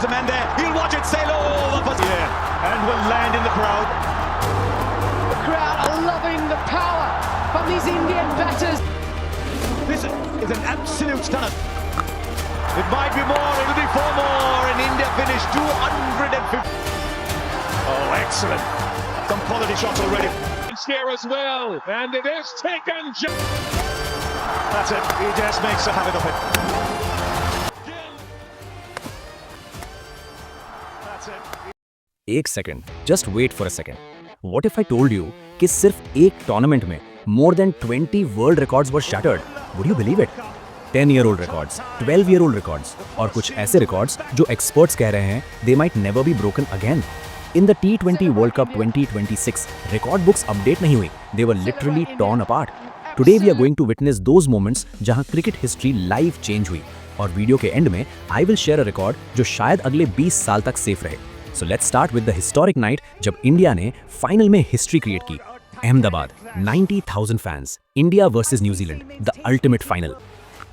there's a man there. He'll watch it sail all up. Yeah, and will land in the crowd. The crowd are loving the power from these Indian batters. This is an absolute stunner. It might be more, it'll be 4 more, and India finished 250. Oh, excellent. Some quality shots already. It's here as well, and it is taken. That's it, he just makes a habit of it. That's it. एक second, just wait for a second. What if I told you कि सिर्फ एक tournament में more than 20 world records were shattered? Would you believe it? 10-year-old records, 12-year-old records और कुछ ऐसे records जो experts कह रहे हैं they might never be broken again. In the T20 world cup 2026 record books update नहीं हुई, they were literally torn apart. Today we are going to witness those moments जहां क्रिकेट हिस्ट्री लाइव चेंज हुई, और video के and में I will share a record जो शायद अगले 20 साल तक सेफ रहे. So let's start with the historic night जब इंडिया ने फाइनल में हिस्ट्री क्रिएट की. Ahmedabad, 90,000 fans, India versus New Zealand, the ultimate final.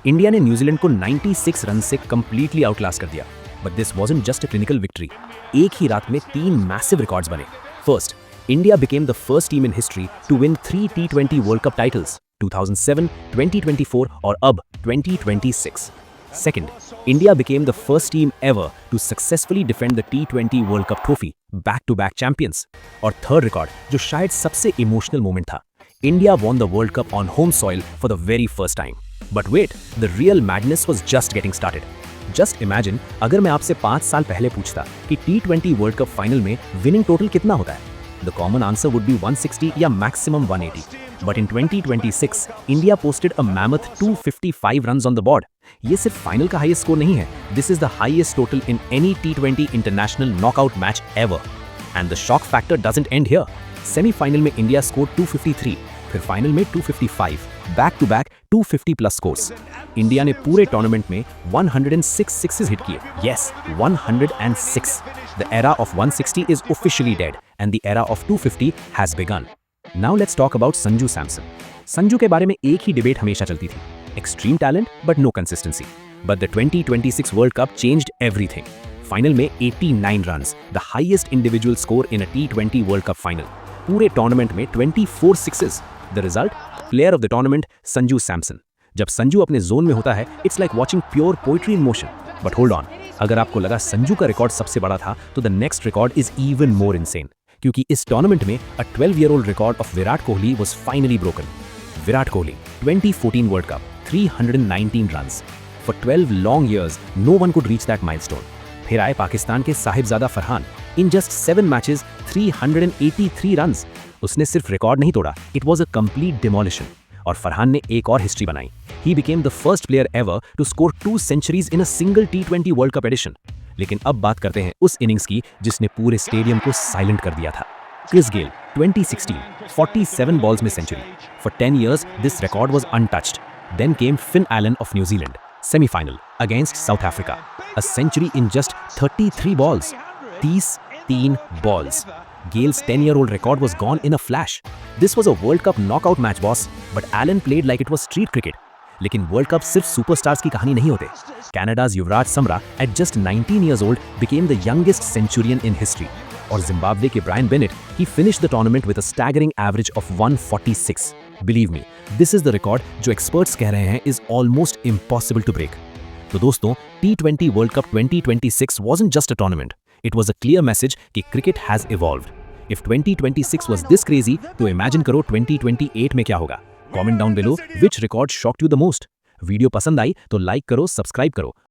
India ने न्यूजीलैंड को 96 रन से कंप्लीटली आउटक्लास कर दिया. But this wasn't just a clinical victory. एक ही रात में 3 मैसिव रिकॉर्ड्स बने. First, India became the first team in history to win 3 T20 world cup titles, 2007, 2024 और अब 2026. Second, India became the first team ever to successfully defend the T20 World Cup trophy, back-to-back champions. और third record, जो शायद सबसे emotional moment था, India won the World Cup on home soil for the very first time. But wait, the real madness was just getting started. Just imagine अगर मैं आपसे 5 साल पहले पूछता कि T20 World Cup final में winning total कितना होता है? The common answer would be 160 या maximum 180. But in 2026, India posted a mammoth 255 runs on the board. ये सिर्फ फाइनल का हाईएस्ट स्कोर नहीं है. This is the highest total in any T20 international knockout match ever. And the shock factor doesn't end here. Semi-final में India scored 253, फिर final में 255, back to back 250 plus scores. India ने पूरे tournament में 106 sixes hit किए. Yes, 106. The era of 160 is officially dead, and the era of 250 has begun. Now let's talk about Sanju Samson. Sanju के बारे में एक ही डिबेट हमेशा चलती थी. Extreme talent, but no consistency. But the 2026 World Cup changed everything. Final में 89 runs, the highest individual score in a T20 World Cup final. पूरे tournament में 24 sixes. The result? Player of the tournament, Sanju Samson. जब संजू अपने zone में होता है, it's like watching pure poetry in motion. But hold on, अगर आपको लगा संजू का रिकॉर्ड सबसे बड़ा था, तो the next record is even more insane. क्योंकि इस टूर्नामेंट में a 12-year-old record of Virat Kohli was finally broken. Virat Kohli, 2014 World Cup, 319 runs. For 12 long years, no one could reach that milestone. फिर आए पाकिस्तान के Sahibzada Farhan. In just 7 matches, 383 runs. उसने सिर्फ record नहीं तोड़ा, it was a complete demolition. और फरहान ने एक और हिस्ट्री बनाई. He became the first player ever to score 2 centuries in a single T20 World Cup edition. लेकिन अब बात करते हैं उस इनिंग्स की जिसने पूरे स्टेडियम को साइलेंट कर दिया था. क्रिस गेल, 2016, 47 balls में century. For 10 years, this record was untouched. Then came Finn Allen of New Zealand, semi-final against South Africa. A century in just 33 balls. 33 balls. Gale's 10-year-old record was gone in a flash. This was a World Cup knockout match, boss. But Allen played like it was street cricket. लेकिन world cup सिर्फ superstars की कहानी नहीं होते. Canada's Yuvraj Samra at just 19 years old became the youngest centurion in history. और Zimbabwe के Brian Bennett, he finished the tournament with a staggering average of 146. Believe me, this is the record जो experts कह रहे हैं is almost impossible to break. तो दोस्तों, T20 World Cup 2026 wasn't just a tournament. It was a clear message कि cricket has evolved. If 2026 was this crazy, तो imagine करो 2028 में क्या होगा. Comment down below which record shocked you the most. Video पसंद आई तो लाइक करो, subscribe करो